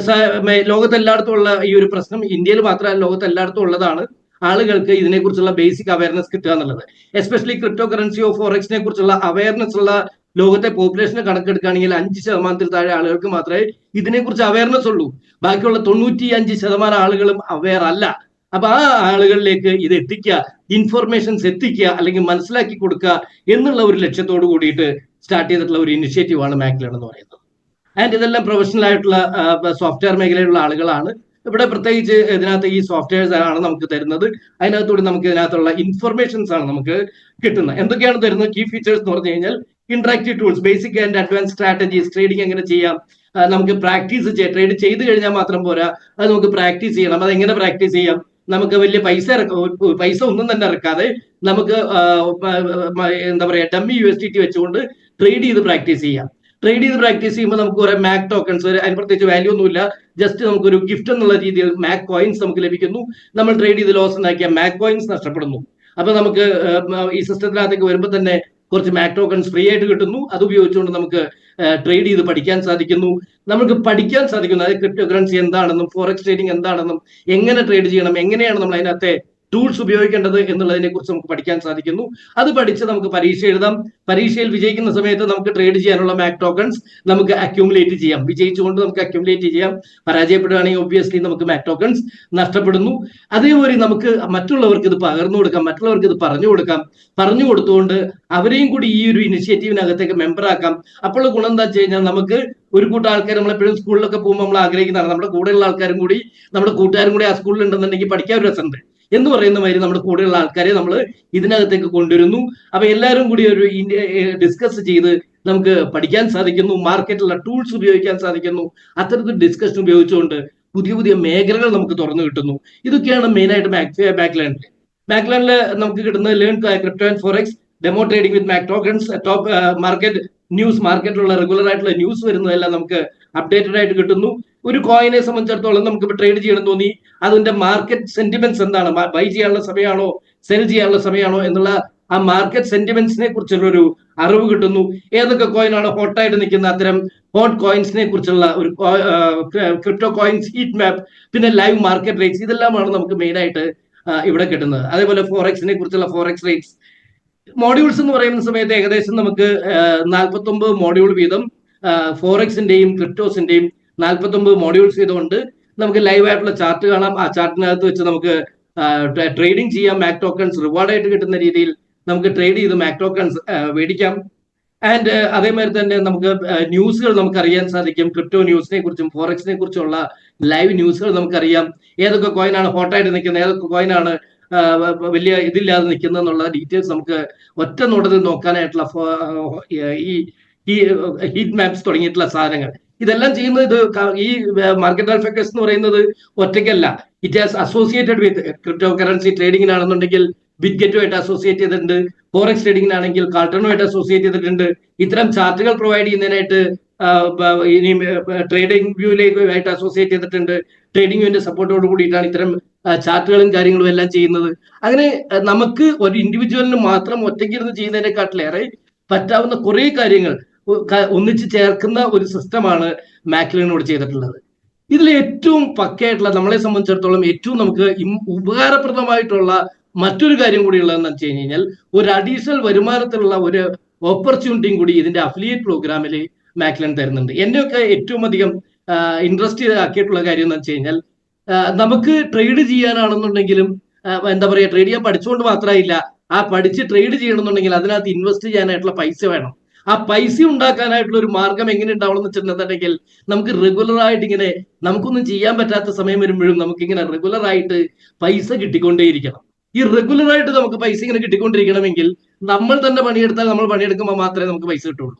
ലോകത്തെല്ലായിടത്തും ഉള്ള ഈ ഒരു പ്രശ്നം ഇന്ത്യയിൽ മാത്രമല്ല, ലോകത്തെല്ലായിടത്തും ഉള്ളതാണ്. ആളുകൾക്ക് ഇതിനെക്കുറിച്ചുള്ള ബേസിക് അവയർനെസ് കിട്ടുക എന്നുള്ളത്, എസ്പെഷ്യലി ക്രിപ്റ്റോ കറൻസി ഓഫ് ഫോറക്സിനെ കുറിച്ചുള്ള അവയർനെസ് ഉള്ള ലോകത്തെ പോപ്പുലേഷനെ കണക്കെടുക്കുകയാണെങ്കിൽ 5% താഴെ ആളുകൾക്ക് മാത്രമേ ഇതിനെക്കുറിച്ച് അവയർനെസ് ഉള്ളൂ. ബാക്കിയുള്ള 95% ആളുകളും അവയർ അല്ല. അപ്പൊ ആ ആളുകളിലേക്ക് ഇത് എത്തിക്കുക, ഇൻഫർമേഷൻസ് എത്തിക്കുക, അല്ലെങ്കിൽ മനസ്സിലാക്കി കൊടുക്കുക എന്നുള്ള ഒരു ലക്ഷ്യത്തോട് കൂടിയിട്ട് സ്റ്റാർട്ട് ചെയ്തിട്ടുള്ള ഒരു ഇനിഷ്യേറ്റീവാണ് മാക്ലൻ എന്ന് പറയുന്നത്. ആൻഡ് ഇതെല്ലാം പ്രൊഫഷണൽ ആയിട്ടുള്ള സോഫ്റ്റ്വെയർ മേഖലയിലുള്ള ആളുകളാണ്. ഇവിടെ പ്രത്യേകിച്ച് ഇതിനകത്ത് ഈ സോഫ്റ്റ്വെയർസ് ആണ് നമുക്ക് തരുന്നത്. അതിനകത്തൂടെ നമുക്ക് ഇതിനകത്തുള്ള ഇൻഫർമേഷൻസ് ആണ് നമുക്ക് കിട്ടുന്നത്. എന്തൊക്കെയാണ് തരുന്നത്? കീ ഫീച്ചേഴ്സ് എന്ന് പറഞ്ഞു കഴിഞ്ഞാൽ interactive tools, basic and advance strategies, trading എങ്ങനെ ചെയ്യാം, നമുക്ക് പ്രാക്ടീസ് ചെയ്യാം. ട്രേഡ് ചെയ്ത് കഴിഞ്ഞാൽ മാത്രം പോരാ, അത് നമുക്ക് പ്രാക്ടീസ് ചെയ്യണം. അതെങ്ങനെ പ്രാക്ടീസ് ചെയ്യാം? നമുക്ക് വലിയ പൈസ ഒന്നും തന്നെ ഇറക്കാതെ നമുക്ക് എന്താ പറയാ, ഡമ്മി USDT വെച്ചുകൊണ്ട് ട്രേഡ് ചെയ്ത് പ്രാക്ടീസ് ചെയ്യാം. ട്രേഡ് ചെയ്ത് പ്രാക്ടീസ് ചെയ്യുമ്പോൾ നമുക്ക് കുറെ മാക് ടോക്കൺസ്, അതിന് പ്രത്യേകിച്ച് വാല്യൂ ഒന്നുമില്ല, ജസ്റ്റ് നമുക്കൊരു ഗിഫ്റ്റ് എന്നുള്ള രീതിയിൽ മാക് കോയിൻസ് നമുക്ക് ലഭിക്കുന്നു. നമ്മൾ ട്രേഡ് ചെയ്ത് ലോസ് ഉണ്ടാക്കിയ മാക് കോയിൻസ് നഷ്ടപ്പെടുന്നു. അപ്പൊ നമുക്ക് ഈ സിസ്റ്റത്തിനകത്തേക്ക് വരുമ്പോൾ തന്നെ കുറച്ച് മാക് ടോക്കൺസ് ഫ്രീ ആയിട്ട് കിട്ടുന്നു. അത് ഉപയോഗിച്ചുകൊണ്ട് നമുക്ക് ട്രേഡ് ചെയ്ത് പഠിക്കാൻ സാധിക്കുന്നു. നമുക്ക് പഠിക്കാൻ സാധിക്കുന്നു അതായത് ക്രിപ്റ്റോ കറൻസി എന്താണെന്നും ഫോറക്സ് ട്രേഡിംഗ് എന്താണെന്നും എങ്ങനെ ട്രേഡ് ചെയ്യണം, എങ്ങനെയാണ് നമ്മൾ അതിനകത്തെ ടൂൾസ് ഉപയോഗിക്കേണ്ടത് എന്നുള്ളതിനെ കുറിച്ച് നമുക്ക് പഠിക്കാൻ സാധിക്കുന്നു. അത് പഠിച്ച് നമുക്ക് പരീക്ഷ എഴുതാം. പരീക്ഷയിൽ വിജയിക്കുന്ന സമയത്ത് നമുക്ക് ട്രേഡ് ചെയ്യാനുള്ള മാക് ടോക്കൺസ് നമുക്ക് അക്യൂമുലേറ്റ് ചെയ്യാം. വിജയിച്ചുകൊണ്ട് നമുക്ക് അക്യൂമുലേറ്റ് ചെയ്യാം. പരാജയപ്പെടുകയാണെങ്കിൽ ഒബ്വിയസ്ലി നമുക്ക് മാക് ടോക്കൺസ് നഷ്ടപ്പെടുന്നു. അതേപോലെ നമുക്ക് മറ്റുള്ളവർക്ക് ഇത് പകർന്നു കൊടുക്കാം, മറ്റുള്ളവർക്ക് ഇത് പറഞ്ഞു കൊടുത്തുകൊണ്ട് അവരെയും കൂടി ഈ ഒരു ഇനിഷ്യേറ്റീവിനകത്തേക്ക് മെമ്പറാക്കാം. അപ്പോൾ ഗുണം എന്താ വെച്ച് കഴിഞ്ഞാൽ നമുക്ക് ഒരു കൂട്ടം ആൾക്കാർ, നമ്മളെപ്പോഴും സ്കൂളിലൊക്കെ പോകുമ്പോൾ നമ്മൾ ആഗ്രഹിക്കുന്നതാണ് നമ്മുടെ കൂടെയുള്ള ആൾക്കാരും കൂടി, നമ്മുടെ കൂട്ടുകാരും കൂടി ആ സ്കൂളിൽ ഉണ്ടെന്നുണ്ടെങ്കിൽ പഠിക്കാൻ ഒരു രസമുണ്ട്. എന്ന് പറയുന്ന മാതിരി നമ്മുടെ കൂടെയുള്ള ആൾക്കാരെ നമ്മൾ ഇതിനകത്തേക്ക് കൊണ്ടുവരുന്നു. അപ്പൊ എല്ലാവരും കൂടി ഒരു ഡിസ്കസ് ചെയ്ത് നമുക്ക് പഠിക്കാൻ സാധിക്കുന്നു, മാർക്കറ്റിലുള്ള ടൂൾസ് ഉപയോഗിക്കാൻ സാധിക്കുന്നു. അത്തരത്തിൽ ഡിസ്കഷൻ ഉപയോഗിച്ചുകൊണ്ട് പുതിയ പുതിയ മേഖലകൾ നമുക്ക് തുറന്നു കിട്ടുന്നു. ഇതൊക്കെയാണ് മെയിനായിട്ട് ബാക്ക്ലാൻഡിൽ. ബാക്ക്ലാൻഡിൽ നമുക്ക് കിട്ടുന്നത് learn crypto and forex, demo trading with Mac tokens, top market news, മാർക്കറ്റിലുള്ള റെഗുലർ ആയിട്ടുള്ള ന്യൂസ് വരുന്നതെല്ലാം നമുക്ക് അപ്ഡേറ്റഡ് ആയിട്ട് കിട്ടുന്നു. ഒരു കോയിനെ സംബന്ധിച്ചിടത്തോളം നമുക്ക് ഇപ്പോൾ ട്രേഡ് ചെയ്യണം തോന്നി, അതിന്റെ മാർക്കറ്റ് സെന്റിമെന്റ്സ് എന്താണ്, ബൈ ചെയ്യാനുള്ള സമയമാണോ സെൽ ചെയ്യാനുള്ള സമയമാണോ എന്നുള്ള ആ മാർക്കറ്റ് സെന്റിമെന്റ്സിനെ കുറിച്ചുള്ള ഒരു അറിവ് കിട്ടുന്നു. ഏതൊക്കെ കോയിനാണ് ഹോട്ടായിട്ട് നിൽക്കുന്ന അത്തരം ഹോട്ട് കോയിൻസിനെ കുറിച്ചുള്ള ഒരു ക്രിപ്റ്റോ കോയിൻസ് ഹീറ്റ് മാപ്പ്, പിന്നെ ലൈവ് മാർക്കറ്റ് റേറ്റ്സ്, ഇതെല്ലാമാണ് നമുക്ക് മെയിൻ ആയിട്ട് ഇവിടെ കിട്ടുന്നത്. അതേപോലെ ഫോറക്സിനെ കുറിച്ചുള്ള ഫോറക്സ് റേറ്റ്സ്. മോഡ്യൂൾസ് എന്ന് പറയുന്ന സമയത്ത് ഏകദേശം നമുക്ക് 49 മോഡ്യൂൾ വീതം ഫോറക്സിന്റെയും ക്രിപ്റ്റോസിന്റെയും 49 മോഡ്യൂൾസ് വീതമുണ്ട്. നമുക്ക് ലൈവ് ആയിട്ടുള്ള ചാർട്ട് കാണാം. ആ ചാർട്ടിനകത്ത് വെച്ച് നമുക്ക് ട്രേഡിംഗ് ചെയ്യാം. മാക് ടോക്കൺസ് റിവാർഡായിട്ട് കിട്ടുന്ന രീതിയിൽ നമുക്ക് ട്രേഡ് ചെയ്ത് മാക് ടോക്കൺസ് മേടിക്കാം. ആൻഡ് അതേമാതിരി തന്നെ നമുക്ക് ന്യൂസുകൾ നമുക്ക് അറിയാൻ സാധിക്കും. ക്രിപ്റ്റോ ന്യൂസിനെ കുറിച്ചും ഫോറക്സിനെ കുറിച്ചുള്ള ലൈവ് ന്യൂസുകൾ നമുക്കറിയാം. ഏതൊക്കെ കോയിനാണ് ഹോട്ടായിട്ട് നിൽക്കുന്നത്, ഏതൊക്കെ കോയിനാണ് വലിയ ഇതില്ലാതെ നിൽക്കുന്നത് എന്നുള്ള ഡീറ്റെയിൽസ് നമുക്ക് ഒറ്റ നോട്ടത്തിൽ നോക്കാനായിട്ടുള്ള ഈ ഈ ഹീറ്റ് മാപ്സ് തുടങ്ങിയിട്ടുള്ള സാധനങ്ങൾ ഇതെല്ലാം ചെയ്യുന്നത് ഈ മാർക്കറ്റ് അൽഫക്കസ് എന്ന് പറയുന്നത് ഒറ്റയ്ക്കല്ല. It has associated with cryptocurrency ട്രേഡിങ്ങിനാണെന്നുണ്ടെങ്കിൽ ബിറ്റ്ഗറ്റുമായിട്ട് അസോസിയേറ്റ് ചെയ്തിട്ടുണ്ട്. ഫോറക്സ് ട്രേഡിങ്ങിനാണെങ്കിൽ കാൾട്ടണുമായിട്ട് അസോസിയേറ്റ് ചെയ്തിട്ടുണ്ട്. ഇത്തരം ചാർട്ടുകൾ പ്രൊവൈഡ് ചെയ്യുന്നതിനായിട്ട് ഇനി ട്രേഡിംഗ് വ്യൂയിലേക്കായിട്ട് അസോസിയേറ്റ് ചെയ്തിട്ടുണ്ട്. ട്രേഡിംഗ് വ്യൂവിന്റെ സപ്പോർട്ടോട് കൂടിയിട്ടാണ് ഇത്തരം ചാർട്ടുകളും കാര്യങ്ങളും എല്ലാം ചെയ്യുന്നത്. അങ്ങനെ നമുക്ക് ഒരു ഇൻഡിവിജ്വലിന് മാത്രം ഒറ്റയ്ക്കിരുന്ന് ചെയ്യുന്നതിനെക്കാട്ടിലേറെ പറ്റാവുന്ന കുറെ കാര്യങ്ങൾ ഒന്നിച്ച് ചേർക്കുന്ന ഒരു സിസ്റ്റമാണ് മാക്ലിനോട് ചെയ്തിട്ടുള്ളത്. ഇതിൽ ഏറ്റവും പക്കയായിട്ടുള്ള, നമ്മളെ സംബന്ധിച്ചിടത്തോളം ഏറ്റവും നമുക്ക് ഉപകാരപ്രദമായിട്ടുള്ള മറ്റൊരു കാര്യം കൂടി ഉള്ളതെന്ന് വെച്ച് കഴിഞ്ഞാൽ ഒരു അഡീഷണൽ വരുമാനത്തിലുള്ള ഒരു ഓപ്പർച്യൂണിറ്റിയും കൂടി ഇതിന്റെ അഫിലിയേറ്റ് പ്രോഗ്രാമിൽ മാക്ലിൻ തരുന്നുണ്ട്. എന്നെയൊക്കെ ഏറ്റവും അധികം ഇൻട്രസ്റ്റ് ആക്കിയിട്ടുള്ള കാര്യം എന്ന് വെച്ച് കഴിഞ്ഞാൽ നമുക്ക് ട്രേഡ് ചെയ്യാനാണെന്നുണ്ടെങ്കിലും എന്താ പറയുക, ട്രേഡ് ചെയ്യാൻ പഠിച്ചുകൊണ്ട് മാത്രമായില്ല, ആ പഠിച്ച് ട്രേഡ് ചെയ്യണമെന്നുണ്ടെങ്കിൽ അതിനകത്ത് ഇൻവെസ്റ്റ് ചെയ്യാനായിട്ടുള്ള പൈസ വേണം. ആ പൈസ ഉണ്ടാക്കാനായിട്ടുള്ള ഒരു മാർഗം എങ്ങനെ ഉണ്ടാവണം എന്ന് വെച്ചിട്ടുണ്ടെന്നുണ്ടെങ്കിൽ നമുക്ക് റെഗുലർ ആയിട്ട് ഇങ്ങനെ നമുക്കൊന്നും ചെയ്യാൻ പറ്റാത്ത സമയം വരുമ്പോഴും നമുക്കിങ്ങനെ റെഗുലർ ആയിട്ട് പൈസ കിട്ടിക്കൊണ്ടേയിരിക്കണം. ഈ റെഗുലർ ആയിട്ട് നമുക്ക് പൈസ ഇങ്ങനെ കിട്ടിക്കൊണ്ടിരിക്കണമെങ്കിൽ നമ്മൾ തന്നെ പണിയെടുത്താൽ, നമ്മൾ പണിയെടുക്കുമ്പോൾ മാത്രമേ നമുക്ക് പൈസ കിട്ടുള്ളൂ.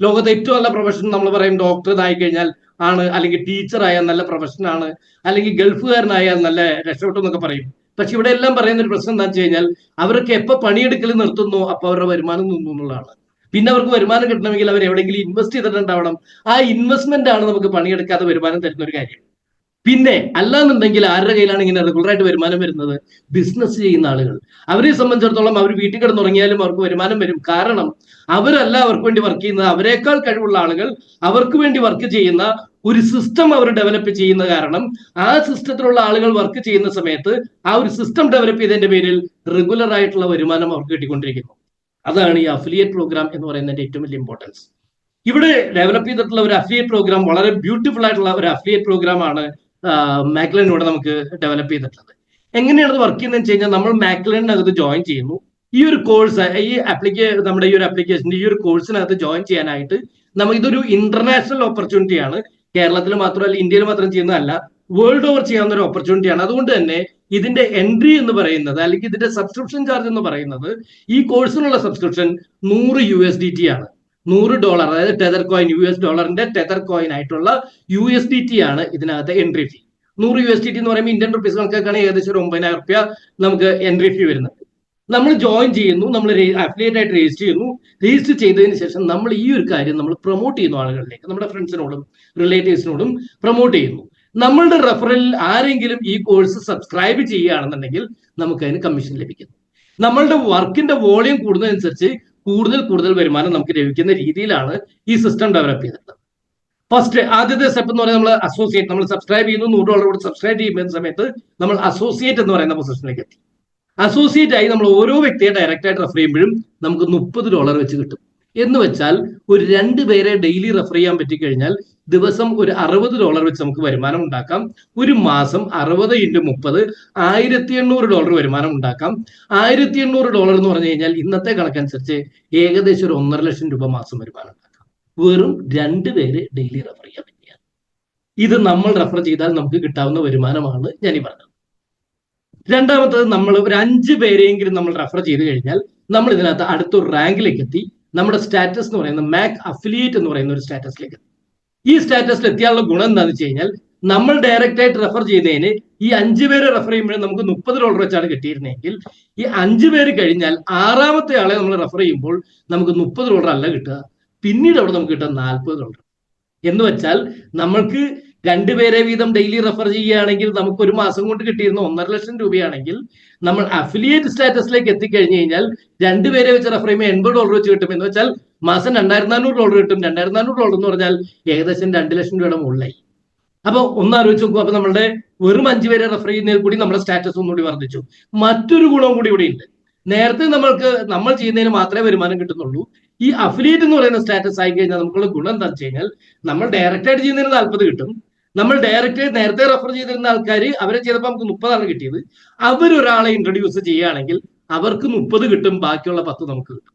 ലോകത്തെ ഏറ്റവും നല്ല പ്രൊഫഷൻ നമ്മൾ പറയും ഡോക്ടർ ആയി കഴിഞ്ഞാൽ ആണ്, അല്ലെങ്കിൽ ടീച്ചർ ആയാൽ നല്ല പ്രൊഫഷനാണ്, അല്ലെങ്കിൽ ഗൾഫുകാരനായാൽ നല്ല രക്ഷപ്പെട്ടു എന്നൊക്കെ പറയും. പക്ഷെ ഇവിടെ എല്ലാം പറയുന്ന ഒരു പ്രശ്നം എന്താ വെച്ച് കഴിഞ്ഞാൽ അവരൊക്കെ എപ്പോൾ പണിയെടുക്കൽ നിർത്തുന്നു അപ്പോൾ അവരുടെ വരുമാനം നിന്നു എന്നുള്ളതാണ്. പിന്നെ അവർക്ക് വരുമാനം കിട്ടണമെങ്കിൽ അവർ എവിടെയെങ്കിലും ഇൻവെസ്റ്റ് ചെയ്തിട്ടുണ്ടാവണം. ആ ഇൻവെസ്റ്റ്മെന്റ് ആണ് നമുക്ക് പണിയെടുക്കാതെ വരുമാനം തരുന്ന ഒരു കാര്യം. പിന്നെ അല്ലാന്നുണ്ടെങ്കിൽ ആരുടെ കയ്യിലാണ് ഇങ്ങനെ റെഗുലറായിട്ട് വരുമാനം വരുന്നത്? ബിസിനസ് ചെയ്യുന്ന ആളുകൾ. അവരെ സംബന്ധിച്ചിടത്തോളം അവർ വീട്ടിൽ കിടന്നുറങ്ങിയാലും അവർക്ക് വരുമാനം വരും. കാരണം അവരല്ല അവർക്ക് വേണ്ടി വർക്ക് ചെയ്യുന്നത്, അവരെക്കാൾ കഴിവുള്ള ആളുകൾ അവർക്ക് വേണ്ടി വർക്ക് ചെയ്യുന്ന ഒരു സിസ്റ്റം അവർ ഡെവലപ്പ് ചെയ്യുന്ന കാരണം ആ സിസ്റ്റത്തിലുള്ള ആളുകൾ വർക്ക് ചെയ്യുന്ന സമയത്ത് ആ ഒരു സിസ്റ്റം ഡെവലപ്പ് ചെയ്തതിന്റെ പേരിൽ റെഗുലർ ആയിട്ടുള്ള വരുമാനം അവർക്ക് കിട്ടിക്കൊണ്ടിരിക്കുന്നു. അതാണ് ഈ അഫിലിയേറ്റ് പ്രോഗ്രാം എന്ന് പറയുന്നതിന്റെ ഏറ്റവും വലിയ ഇമ്പോർട്ടൻസ്. ഇവിടെ ഡെവലപ്പ് ചെയ്തിട്ടുള്ള ഒരു അഫിലിയേറ്റ് പ്രോഗ്രാം, വളരെ ബ്യൂട്ടിഫുൾ ആയിട്ടുള്ള ഒരു അഫിലിയേറ്റ് പ്രോഗ്രാം ആണ് മാക്ലിനോട് നമുക്ക് ഡെവലപ്പ് ചെയ്തിട്ടുള്ളത്. എങ്ങനെയാണ് അത് വർക്ക് ചെയ്യുന്നത് വെച്ച് കഴിഞ്ഞാൽ നമ്മൾ മാക്ലിനകത്ത് ജോയിൻ ചെയ്യുന്നു. ഈ ഒരു കോഴ്സ്, നമ്മുടെ ഈ ഒരു ആപ്ലിക്കേഷന്റെ ഈ ഒരു കോഴ്സിനകത്ത് ജോയിൻ ചെയ്യാനായിട്ട് ഇതൊരു ഇന്റർനാഷണൽ ഓപ്പർച്യൂണിറ്റി ആണ്. കേരളത്തിൽ മാത്രമല്ല, ഇന്ത്യയിൽ മാത്രം ചെയ്യുന്നതല്ല, വേൾഡ് ഓവർ ചെയ്യാവുന്ന ഒരു ഓപ്പർച്യൂണിറ്റിയാണ്. അതുകൊണ്ട് തന്നെ ഇതിന്റെ എൻട്രി എന്ന് പറയുന്നത്, അല്ലെങ്കിൽ ഇതിന്റെ സബ്സ്ക്രിപ്ഷൻ ചാർജ് എന്ന് പറയുന്നത്, ഈ കോഴ്സിനുള്ള സബ്സ്ക്രിപ്ഷൻ $100 ആണ്. $100, അതായത് ടെതർ കോയിൻ, US$ന്റെ ടെതർ കോയിൻ ആയിട്ടുള്ള USDT ആണ് ഇതിനകത്ത് എൻട്രി ഫീ. $100 എന്ന് പറയുമ്പോൾ ഇന്ത്യൻ റുപ്പീസ് കണക്കാക്കുകയാണെങ്കിൽ ഏകദേശം ഒരു 9,000 രൂപ നമുക്ക് എൻട്രി ഫീ വരുന്നുണ്ട്. നമ്മൾ ജോയിൻ ചെയ്യുന്നു, നമ്മൾ അഫിലിയേറ്റ് ആയിട്ട് രജിസ്റ്റർ ചെയ്യുന്നു. രജിസ്റ്റർ ചെയ്തതിന് ശേഷം നമ്മൾ ഈ ഒരു കാര്യം നമ്മൾ പ്രൊമോട്ട് ചെയ്യുന്നു ആളുകളിലേക്ക്, നമ്മുടെ ഫ്രണ്ട്സിനോടും റിലേറ്റീവ്സിനോടും പ്രൊമോട്ട് ചെയ്യുന്നു. നമ്മളുടെ റെഫറലിൽ ആരെങ്കിലും ഈ കോഴ്സ് സബ്സ്ക്രൈബ് ചെയ്യുകയാണെന്നുണ്ടെങ്കിൽ നമുക്ക് അതിന് കമ്മീഷൻ ലഭിക്കുന്നു. നമ്മളുടെ വർക്കിന്റെ വോളിയം കൂടുന്നതനുസരിച്ച് കൂടുതൽ വരുമാനം നമുക്ക് ലഭിക്കുന്ന രീതിയിലാണ് ഈ സിസ്റ്റം ഡെവലപ്പ് ചെയ്തിട്ടുള്ളത്. ഫസ്റ്റ് ആദ്യത്തെ സ്റ്റെപ്പ് എന്ന് പറയുന്നത് നമ്മൾ അസോസിയേറ്റ്, നമ്മൾ സബ്സ്ക്രൈബ് ചെയ്യുന്നു, $100 കൂടി സബ്സ്ക്രൈബ് ചെയ്യുന്ന സമയത്ത് നമ്മൾ അസോസിയേറ്റ് എന്ന് പറയുന്ന പൊസിഷനിലേക്ക് എത്തി. അസോസിയേറ്റ് ആയി നമ്മൾ ഓരോ വ്യക്തിയെ ഡയറക്റ്റ് ആയിട്ട് റെഫർ ചെയ്യുമ്പോഴും നമുക്ക് $30 വെച്ച് കിട്ടും. എന്ന് വെച്ചാൽ ഒരു 2 പേരെ ഡെയിലി റെഫർ ചെയ്യാൻ പറ്റിക്കഴിഞ്ഞാൽ ദിവസം ഒരു $60 വെച്ച് നമുക്ക് വരുമാനം ഉണ്ടാക്കാം. ഒരു മാസം 60 × 30 $1,800 വരുമാനം ഉണ്ടാക്കാം. $1,800 എന്ന് പറഞ്ഞു കഴിഞ്ഞാൽ ഇന്നത്തെ കണക്കനുസരിച്ച് ഏകദേശം ഒരു 1.5 ലക്ഷം രൂപ മാസം വരുമാനം ഉണ്ടാക്കാം. വെറും 2 പേര് ഡെയിലി റെഫർ ചെയ്യാൻ പറ്റിയാൽ. ഇത് നമ്മൾ റെഫർ ചെയ്താൽ നമുക്ക് കിട്ടാവുന്ന വരുമാനമാണ് ഞാൻ ഈ പറഞ്ഞത്. രണ്ടാമത്തത് നമ്മൾ ഒരു 5 പേരെയെങ്കിലും നമ്മൾ റെഫർ ചെയ്ത് കഴിഞ്ഞാൽ നമ്മൾ ഇതിനകത്ത് അടുത്തൊരു റാങ്കിലേക്ക് എത്തി. നമ്മുടെ സ്റ്റാറ്റസ് എന്ന് പറയുന്നത് മാക് അഫിലിയേറ്റ് എന്ന് പറയുന്ന ഒരു സ്റ്റാറ്റസിലേക്ക് എത്തി. ഈ സ്റ്റാറ്റസിൽ എത്തിയാലുള്ള ഗുണം എന്താണെന്ന് വെച്ച് കഴിഞ്ഞാൽ നമ്മൾ ഡയറക്റ്റ് ആയിട്ട് റെഫർ ചെയ്തതിന് ഈ 5 പേരെ റെഫർ ചെയ്യുമ്പോഴേ നമുക്ക് $30 വെച്ചാണ് കിട്ടിയിരുന്നെങ്കിൽ ഈ 5 പേര് കഴിഞ്ഞാൽ 6ാമത്തെ ആളെ നമ്മൾ റെഫർ ചെയ്യുമ്പോൾ നമുക്ക് $30 അല്ല കിട്ടുക, പിന്നീട് അവിടെ നമുക്ക് കിട്ടുക $40. എന്ന് വെച്ചാൽ നമ്മൾക്ക് 2 പേരെ വീതം ഡെയിലി റെഫർ ചെയ്യുകയാണെങ്കിൽ നമുക്ക് ഒരു മാസം കൊണ്ട് കിട്ടിയിരുന്ന 1.5 ലക്ഷം രൂപയാണെങ്കിൽ നമ്മൾ അഫിലിയേറ്റ് സ്റ്റാറ്റസിലേക്ക് എത്തിക്കഴിഞ്ഞു കഴിഞ്ഞാൽ 2 പേരെ വെച്ച് റെഫർ ചെയ്യുമ്പോൾ $80 വെച്ച് കിട്ടും. എന്ന് വെച്ചാൽ മാസം $2400 കിട്ടും. $2400 എന്ന് പറഞ്ഞാൽ ഏകദേശം 2 ലക്ഷം രൂപയുടെ മുകളിലായി. അപ്പൊ ഒന്ന് ആലോചിച്ച് നോക്കൂ. അപ്പൊ നമ്മളുടെ വെറും 5 പേരെ റെഫർ ചെയ്യുന്നതിൽ കൂടി നമ്മുടെ സ്റ്റാറ്റസ് ഒന്നുകൂടി വർദ്ധിച്ചു. മറ്റൊരു ഗുണവും കൂടി ഇവിടെ ഉണ്ട്. നേരത്തെ നമ്മൾ ചെയ്യുന്നതിന് മാത്രമേ വരുമാനം കിട്ടുന്നുള്ളൂ. ഈ അഫിലിയേറ്റ് എന്ന് പറയുന്ന സ്റ്റാറ്റസ് ആയി കഴിഞ്ഞാൽ നമുക്കുള്ള ഗുണം എന്താണെന്ന് വെച്ച് കഴിഞ്ഞാൽ നമ്മൾ ഡയറക്റ്റ് ആയിട്ട് ചെയ്യുന്നതിന് 40 കിട്ടും. നമ്മൾ ഡയറക്റ്റ് നേരത്തെ റെഫർ ചെയ്തിരുന്ന ആൾക്കാർ അവരെ ചെയ്തപ്പോൾ നമുക്ക് 30 കിട്ടിയത്. അവരൊരാളെ ഇൻട്രൊഡ്യൂസ് ചെയ്യുകയാണെങ്കിൽ അവർക്ക് 30 കിട്ടും, ബാക്കിയുള്ള 10 നമുക്ക് കിട്ടും.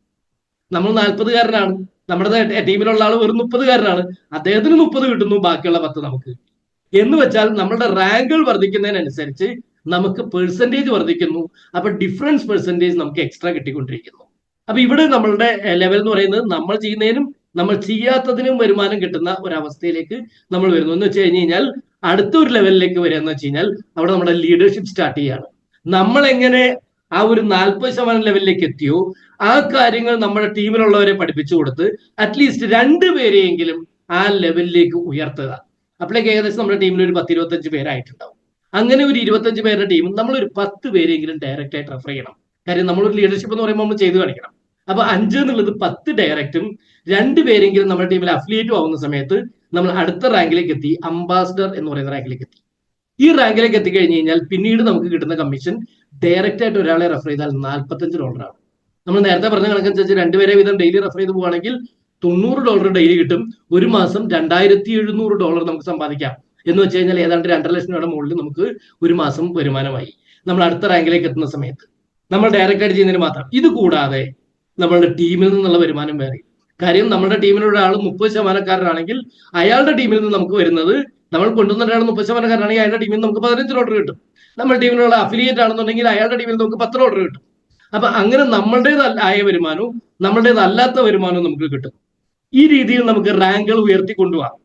നമ്മൾ 40കാരനാണ്, നമ്മുടെ ടീമിലുള്ള ആൾ വെറും 30കാരനാണ്, അദ്ദേഹത്തിന് 30 കിട്ടുന്നു, ബാക്കിയുള്ള 10 നമുക്ക്. എന്ന് വെച്ചാൽ നമ്മളുടെ റാങ്കുകൾ വർദ്ധിക്കുന്നതിനനുസരിച്ച് നമുക്ക് പെർസെൻറ്റേജ് വർദ്ധിക്കുന്നു. അപ്പൊ ഡിഫറൻസ് പെർസെൻറ്റേജ് നമുക്ക് എക്സ്ട്രാ കിട്ടിക്കൊണ്ടിരിക്കുന്നു. അപ്പൊ ഇവിടെ നമ്മളുടെ ലെവൽ എന്ന് പറയുന്നത് നമ്മൾ ചെയ്യുന്നതിനും നമ്മൾ ചെയ്യാത്തതിനും വരുമാനം കിട്ടുന്ന ഒരവസ്ഥയിലേക്ക് നമ്മൾ വരുന്നു. എന്ന് വെച്ച് കഴിഞ്ഞാൽ അടുത്തൊരു ലെവലിലേക്ക് വരിക എന്ന് വെച്ച് കഴിഞ്ഞാൽ അവിടെ നമ്മുടെ ലീഡർഷിപ്പ് സ്റ്റാർട്ട് ചെയ്യാണ്. നമ്മൾ എങ്ങനെ ആ ഒരു 40% ലെവലിലേക്ക് എത്തിയോ ആ കാര്യങ്ങൾ നമ്മുടെ ടീമിലുള്ളവരെ പഠിപ്പിച്ചു കൊടുത്ത് അറ്റ്ലീസ്റ്റ് 2 പേരെയെങ്കിലും ആ ലെവലിലേക്ക് ഉയർത്തുക. അപ്പോഴേക്ക് ഏകദേശം നമ്മുടെ ടീമിൽ ഒരു 10-25 പേരായിട്ടുണ്ടാവും. അങ്ങനെ ഒരു 25 പേരുടെ ടീം നമ്മളൊരു 10 പേരെങ്കിലും ഡയറക്റ്റ് ആയിട്ട് റെഫർ ചെയ്യണം. കാര്യം നമ്മളൊരു ലീഡർഷിപ്പ് എന്ന് പറയുമ്പോൾ നമ്മൾ ചെയ്തു കാണിക്കണം. അപ്പൊ 5 എന്നുള്ളത് 10 ഡയറക്റ്റും 2 പേരെങ്കിലും നമ്മുടെ ടീമിൽ അഫിലിയേറ്റും ആവുന്ന സമയത്ത് നമ്മൾ അടുത്ത റാങ്കിലേക്ക് എത്തി, അംബാസിഡർ എന്ന് പറയുന്ന റാങ്കിലേക്ക് എത്തി. ഈ റാങ്കിലേക്ക് എത്തിക്കഴിഞ്ഞ് കഴിഞ്ഞാൽ പിന്നീട് നമുക്ക് കിട്ടുന്ന കമ്മീഷൻ ഡയറക്റ്റ് ആയിട്ട് ഒരാളെ റെഫർ ചെയ്താൽ $45 ആണ്. നമ്മൾ നേരത്തെ പറഞ്ഞ കണക്കനുസരിച്ച് 2 പേരെ വീതം ഡെയിലി റെഫർ ചെയ്ത് പോവുകയാണെങ്കിൽ $90 ഡെയിലി കിട്ടും. ഒരു മാസം $2700 നമുക്ക് സമ്പാദിക്കാം. എന്ന് വെച്ച് കഴിഞ്ഞാൽ ഏതാണ്ട് 2.5 ലക്ഷം രൂപയുടെ മുകളിൽ നമുക്ക് ഒരു മാസം വരുമാനമായി. നമ്മൾ അടുത്ത റാങ്കിലേക്ക് എത്തുന്ന സമയത്ത് നമ്മൾ ഡയറക്റ്റ് ആയിട്ട് ചെയ്യുന്നതിന് മാത്രം. ഇത് കൂടാതെ നമ്മളുടെ ടീമിൽ നിന്നുള്ള വരുമാനം വേറെ. കാര്യം നമ്മുടെ ടീമിലുള്ള ആൾ 30%കാരനാണെങ്കിൽ അയാളുടെ ടീമിൽ നിന്ന് നമുക്ക് വരുന്നത്, നമ്മൾ കൊണ്ടുവന്ന ഒരാൾ 30%കാരനാണെങ്കിൽ അയാളുടെ ടീമിൽ നിന്ന് നമുക്ക് $15 കിട്ടും. നമ്മുടെ ടീമിലുള്ള അഫിലിയേറ്റ് ആണെന്നുണ്ടെങ്കിൽ അയാളുടെ ടീമിൽ നമുക്ക് $10 കിട്ടും. അപ്പൊ അങ്ങനെ നമ്മളുടേതായ വരുമാനവും നമ്മളുടേതല്ലാത്ത വരുമാനവും നമുക്ക് കിട്ടും. ഈ രീതിയിൽ നമുക്ക് റാങ്കുകൾ ഉയർത്തി കൊണ്ടുപോകാം.